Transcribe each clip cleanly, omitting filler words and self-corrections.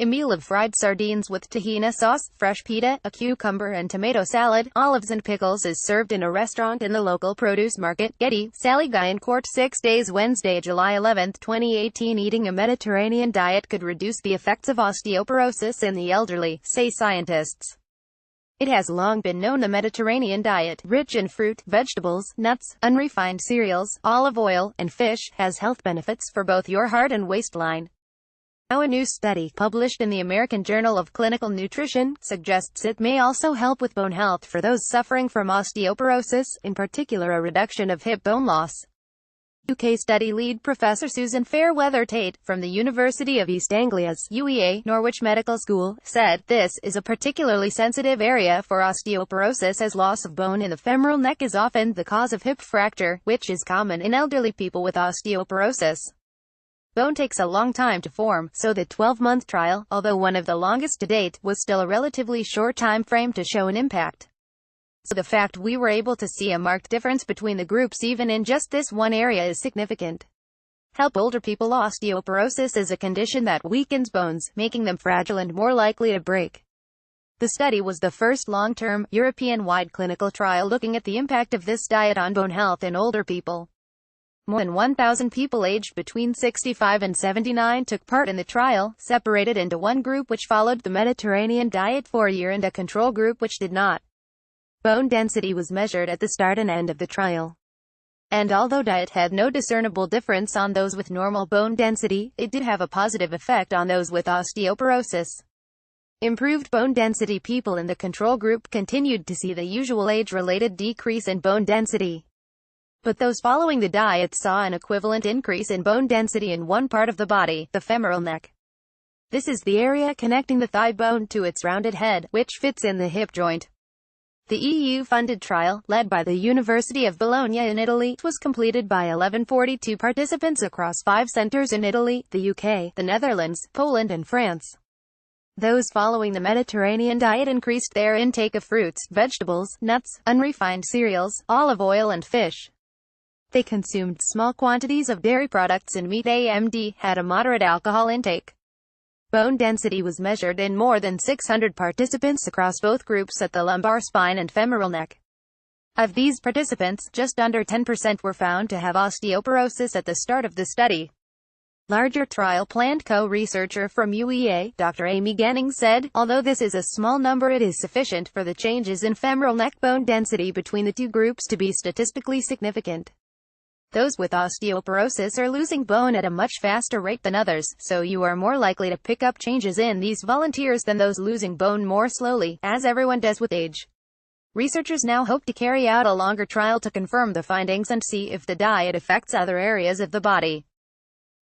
A meal of fried sardines with tahini sauce, fresh pita, a cucumber and tomato salad, olives and pickles is served in a restaurant in the local produce market. Getty, Sally Guy in Court 6 days Wednesday, July 11, 2018. Eating a Mediterranean diet could reduce the effects of osteoporosis in the elderly, say scientists. It has long been known the Mediterranean diet, rich in fruit, vegetables, nuts, unrefined cereals, olive oil, and fish, has health benefits for both your heart and waistline. Now a new study, published in the American Journal of Clinical Nutrition, suggests it may also help with bone health for those suffering from osteoporosis, in particular a reduction of hip bone loss. UK study lead Professor Susan Fairweather-Tate, from the University of East Anglia's UEA, Norwich Medical School, said, "This is a particularly sensitive area for osteoporosis as loss of bone in the femoral neck is often the cause of hip fracture, which is common in elderly people with osteoporosis. Bone takes a long time to form, so the 12-month trial, although one of the longest to date, was still a relatively short time frame to show an impact. So the fact we were able to see a marked difference between the groups even in just this one area is significant." Help older people. Osteoporosis is a condition that weakens bones, making them fragile and more likely to break. The study was the first long-term, European-wide clinical trial looking at the impact of this diet on bone health in older people. More than 1,000 people aged between 65 and 79 took part in the trial, separated into one group which followed the Mediterranean diet for a year and a control group which did not. Bone density was measured at the start and end of the trial. And although diet had no discernible difference on those with normal bone density, it did have a positive effect on those with osteoporosis. Improved bone density. People in the control group continued to see the usual age-related decrease in bone density. But those following the diet saw an equivalent increase in bone density in one part of the body, the femoral neck. This is the area connecting the thigh bone to its rounded head, which fits in the hip joint. The EU-funded trial, led by the University of Bologna in Italy, was completed by 1142 participants across 5 centers in Italy, the UK, the Netherlands, Poland and France. Those following the Mediterranean diet increased their intake of fruits, vegetables, nuts, unrefined cereals, olive oil and fish. They consumed small quantities of dairy products and meat and had a moderate alcohol intake. Bone density was measured in more than 600 participants across both groups at the lumbar spine and femoral neck. Of these participants, just under 10% were found to have osteoporosis at the start of the study. Larger trial planned. Co-researcher from UEA, Dr. Amy Ganning said, "Although this is a small number, it is sufficient for the changes in femoral neck bone density between the two groups to be statistically significant. Those with osteoporosis are losing bone at a much faster rate than others, so you are more likely to pick up changes in these volunteers than those losing bone more slowly, as everyone does with age." Researchers now hope to carry out a longer trial to confirm the findings and see if the diet affects other areas of the body.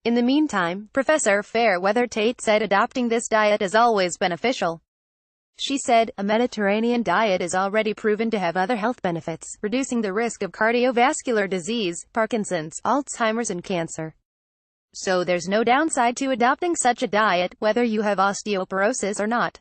In the meantime, Professor Fairweather-Tate said adopting this diet is always beneficial. She said, "A Mediterranean diet is already proven to have other health benefits, reducing the risk of cardiovascular disease, Parkinson's, Alzheimer's and cancer. So there's no downside to adopting such a diet, whether you have osteoporosis or not."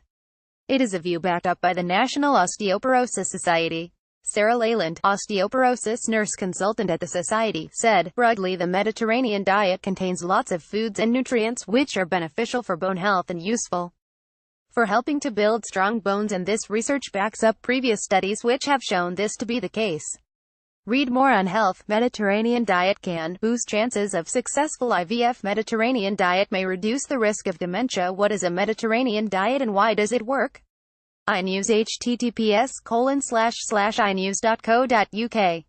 It is a view backed up by the National Osteoporosis Society. Sarah Leyland, osteoporosis nurse consultant at the society, said, "Broadly the Mediterranean diet contains lots of foods and nutrients which are beneficial for bone health and useful for helping to build strong bones, and this research backs up previous studies which have shown this to be the case." Read more on health. Mediterranean diet can boost chances of successful IVF. Mediterranean diet may reduce the risk of dementia. What is a Mediterranean diet and why does it work? iNews https://inews.co.uk